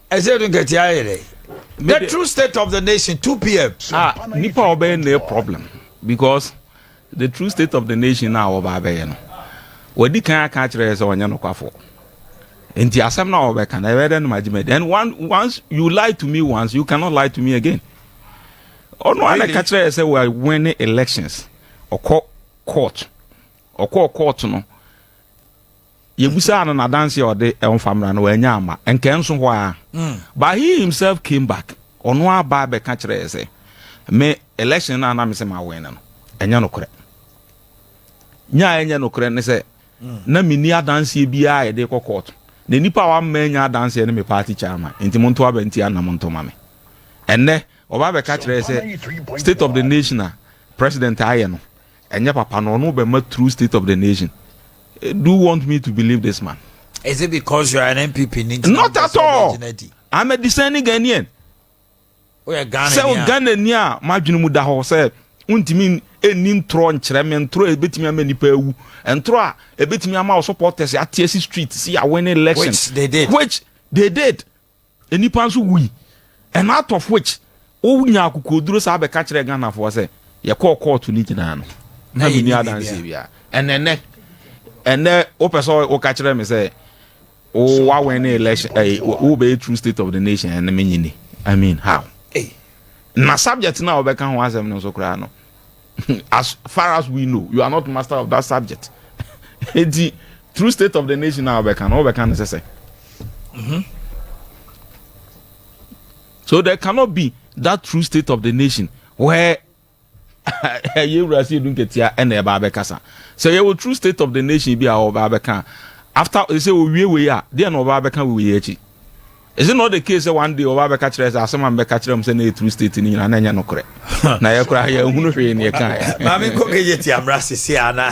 Asiedu Nketia. The true state of the nation, 2 p.m. Nipa obey no problem because the true state of the nation now obey no. Wadi kan aka kire se onye no kwafo. Enti asem na obey kan e dey no majime. Then once you lie to me once, you cannot lie to me again. Ono ana ka kire se we are winning elections. Oko court no. Yebusa na dance or de famra no anya ama enke nso ho a but he himself came back ono aba be ka kire say me election na me say ma win no enya no kore nya enya no kore ne say na mini adanse bia ye de court na nipa wa ma enya adanse ne me party chairman enti monto aba enti ana monto ma me enne oba be ka kire say state of the nation president aye no enya papa no no be ma true state of the nation. Do you want me to believe this man? Is it because you are an MPP? Not at all. I'm a discerning Ghanaian. We are Ghanaian. So Ghanaian, my junior da ho say, untimi enim tro nkyere me ntro ebetimi amani pa ewu. Ntro a ebetimi ama o supporters at TSC Street see a winning election. Which they did. Enipa nso wi. And out of which o nya akokoduro sa be ka kire Ghana for say ye call court ni gina no. Na bi ni adanse bia. And then Opeso Okachre me say, oh, why when election will be a true state of the nation and the meaning. I mean, how? Na subject now be can one no so cry no. As far as we know, you are not master of that subject. The true state of the nation now be can say. So there cannot be that true state of the nation where you Asiedu Nketia and Eba Kasa. So you true state of the nation be our Babeka. After they say we are, they are no Babeka we echi. Is it not the case that one day Babeka Chres as someone Beka Chres say a true state in Nanya no correct? Na ya cry ya hunu hwe in your car. Mami ko ke yeti amra sisi ana.